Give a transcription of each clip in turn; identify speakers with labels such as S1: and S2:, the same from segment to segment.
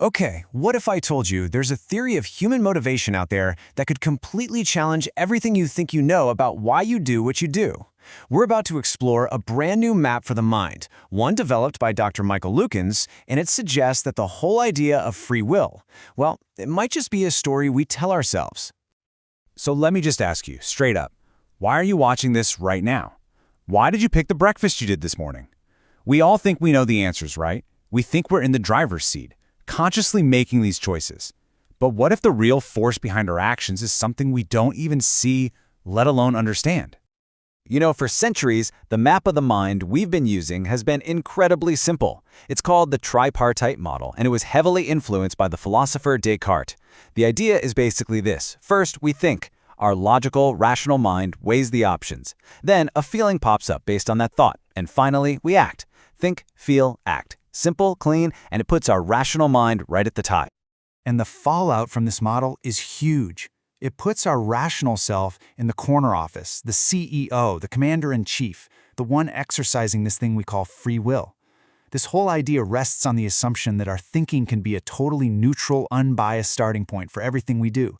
S1: Okay, what if I told you there's a theory of human motivation out there that could completely challenge everything you think you know about why you do what you do? We're about to explore a brand new map for the mind, one developed by Dr. Michael Lukens, and it suggests that the whole idea of free will, well, it might just be a story we tell ourselves.
S2: So let me just ask you, straight up, why are you watching this right now? Why did you pick the breakfast you did this morning? We all think we know the answers, right? We think we're in the driver's seat, consciously making these choices. But what if the real force behind our actions is something we don't even see, let alone understand?
S3: You know, for centuries, the map of the mind we've been using has been incredibly simple. It's called the tripartite model, and it was heavily influenced by the philosopher Descartes. The idea is basically this. First, we think. Our logical, rational mind weighs the options. Then, a feeling pops up based on that thought. And finally, we act. Think, feel, act. Simple, clean, and it puts our rational mind right at the top.
S4: And the fallout from this model is huge. It puts our rational self in the corner office, the CEO, the commander-in-chief, the one exercising this thing we call free will. This whole idea rests on the assumption that our thinking can be a totally neutral, unbiased starting point for everything we do.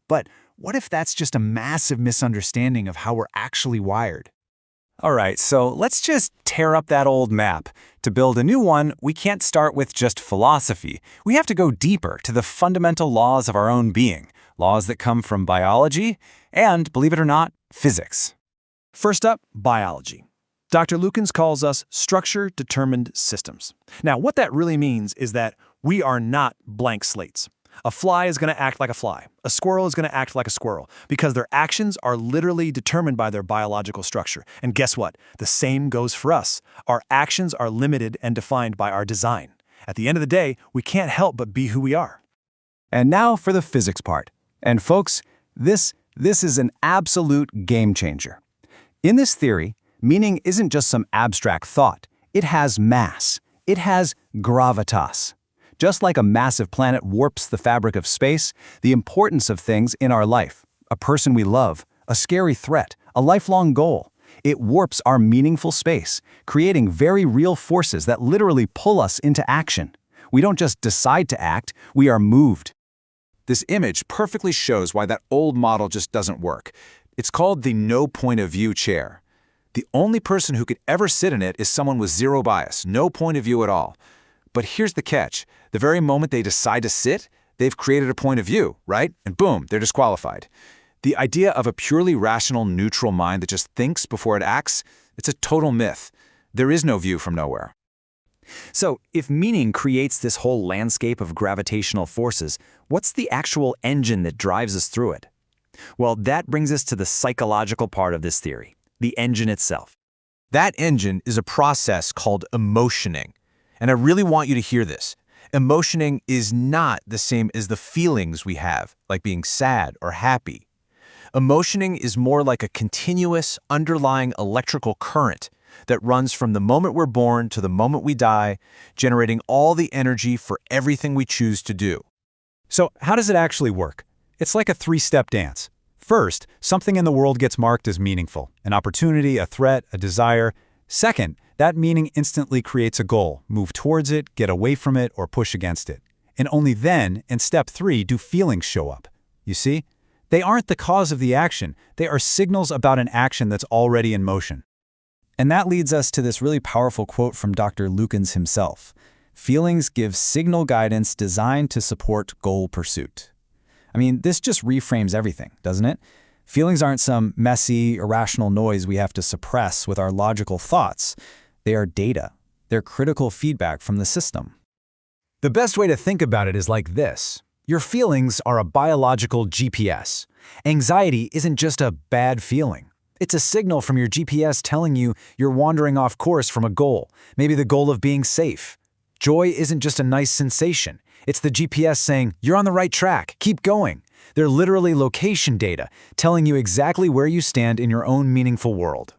S4: But what if that's just a massive misunderstanding of how we're actually wired?
S2: All right, so let's just tear up that old map. To build a new one, we can't start with just philosophy. We have to go deeper to the fundamental laws of our own being, laws that come from biology and, believe it or not, physics.
S5: First up, biology. Dr. Lukens calls us structure-determined systems. Now, what that really means is that we are not blank slates. A fly is going to act like a fly. A squirrel is going to act like a squirrel because their actions are literally determined by their biological structure. And guess what? The same goes for us. Our actions are limited and defined by our design. At the end of the day, we can't help but be who we are.
S2: And now for the physics part. And folks, this is an absolute game changer. In this theory, meaning isn't just some abstract thought. It has mass. It has gravitas. Just like a massive planet warps the fabric of space, the importance of things in our life, a person we love, a scary threat, a lifelong goal, it warps our meaningful space, creating very real forces that literally pull us into action. We don't just decide to act, we are moved. This image perfectly shows why that old model just doesn't work. It's called the no point of view chair. The only person who could ever sit in it is someone with zero bias, no point of view at all. But here's the catch. The very moment they decide to sit, they've created a point of view, right? And boom, they're disqualified. The idea of a purely rational, neutral mind that just thinks before it acts, it's a total myth. There is no view from nowhere.
S3: So, if meaning creates this whole landscape of gravitational forces, what's the actual engine that drives us through it? Well, that brings us to the psychological part of this theory, the engine itself.
S1: That engine is a process called emotioning. And I really want you to hear this. Emotioning is not the same as the feelings we have, like being sad or happy. Emotioning is more like a continuous, underlying electrical current that runs from the moment we're born to the moment we die, generating all the energy for everything we choose to do.
S2: So how does it actually work? It's like a three-step dance. First, something in the world gets marked as meaningful, an opportunity, a threat, a desire. Second, that meaning instantly creates a goal. Move towards it, get away from it, or push against it. And only then, in step 3, do feelings show up. You see? They aren't the cause of the action. They are signals about an action that's already in motion.
S3: And that leads us to this really powerful quote from Dr. Lukens himself. Feelings give signal guidance designed to support goal pursuit. I mean, this just reframes everything, doesn't it? Feelings aren't some messy, irrational noise we have to suppress with our logical thoughts. They are data. They're critical feedback from the system.
S1: The best way to think about it is like this. Your feelings are a biological GPS. Anxiety isn't just a bad feeling. It's a signal from your GPS telling you you're wandering off course from a goal, maybe the goal of being safe. Joy isn't just a nice sensation. It's the GPS saying, you're on the right track, keep going. They're literally location data, telling you exactly where you stand in your own meaningful world.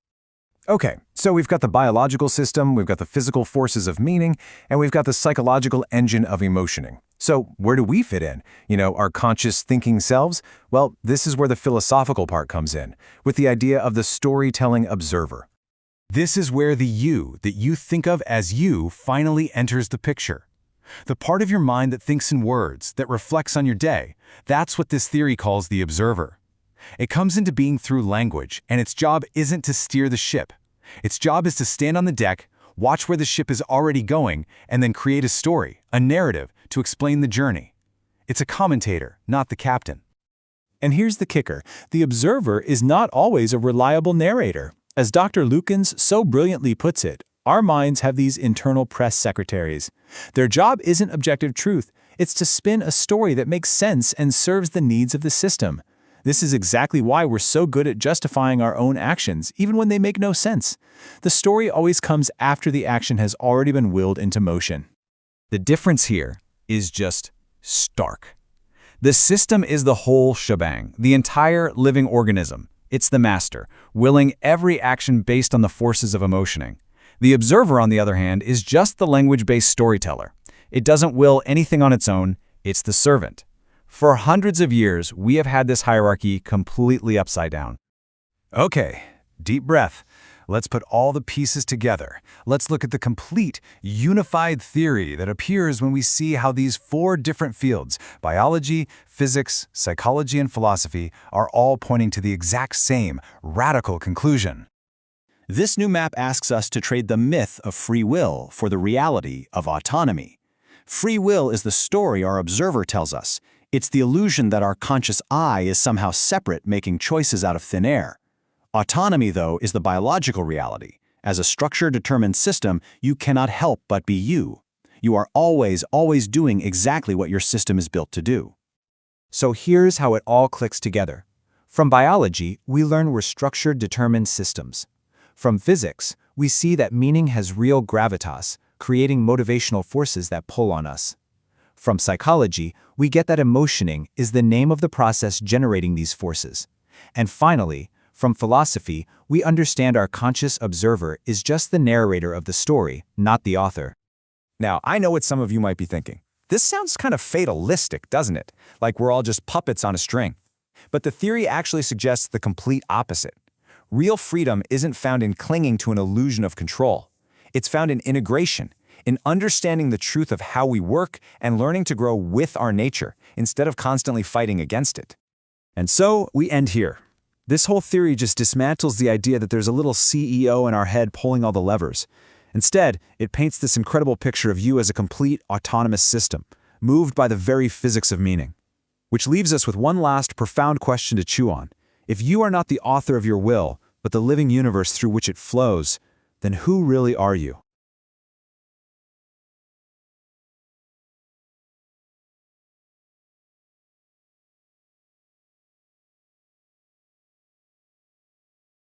S1: Okay, so we've got the biological system, we've got the physical forces of meaning, and we've got the psychological engine of emotioning. So where do we fit in? You know, our conscious thinking selves? Well, this is where the philosophical part comes in, with the idea of the storytelling observer. This is where the you that you think of as you finally enters the picture.
S2: The part of your mind that thinks in words, that reflects on your day, that's what this theory calls the observer. It comes into being through language, and its job isn't to steer the ship. Its job is to stand on the deck, watch where the ship is already going, and then create a story, a narrative, to explain the journey. It's a commentator, not the captain.
S5: And here's the kicker. The observer is not always a reliable narrator. As Dr. Lukens so brilliantly puts it, our minds have these internal press secretaries. Their job isn't objective truth. It's to spin a story that makes sense and serves the needs of the system. This is exactly why we're so good at justifying our own actions, even when they make no sense. The story always comes after the action has already been willed into motion.
S3: The difference here is just stark. The system is the whole shebang, the entire living organism. It's the master, willing every action based on the forces of emotioning. The observer, on the other hand, is just the language-based storyteller. It doesn't will anything on its own, it's the servant. For hundreds of years, we have had this hierarchy completely upside down.
S2: Okay, deep breath. Let's put all the pieces together. Let's look at the complete, unified theory that appears when we see how these four different fields, biology, physics, psychology, and philosophy, are all pointing to the exact same radical conclusion.
S4: This new map asks us to trade the myth of free will for the reality of autonomy. Free will is the story our observer tells us. It's the illusion that our conscious I is somehow separate, making choices out of thin air. Autonomy, though, is the biological reality. As a structure-determined system, you cannot help but be you. You are always doing exactly what your system is built to do.
S3: So here's how it all clicks together. From biology, we learn we're structure-determined systems. From physics, we see that meaning has real gravitas, creating motivational forces that pull on us. From psychology, we get that emotioning is the name of the process generating these forces. And finally, from philosophy, we understand our conscious observer is just the narrator of the story, not the author.
S2: Now, I know what some of you might be thinking. This sounds kind of fatalistic, doesn't it? Like we're all just puppets on a string. But the theory actually suggests the complete opposite. Real freedom isn't found in clinging to an illusion of control. It's found in integration, in understanding the truth of how we work and learning to grow with our nature instead of constantly fighting against it. And so we end here. This whole theory just dismantles the idea that there's a little CEO in our head pulling all the levers. Instead, it paints this incredible picture of you as a complete autonomous system, moved by the very physics of meaning. Which leaves us with one last profound question to chew on. If you are not the author of your will, but the living universe through which it flows, then who really are you?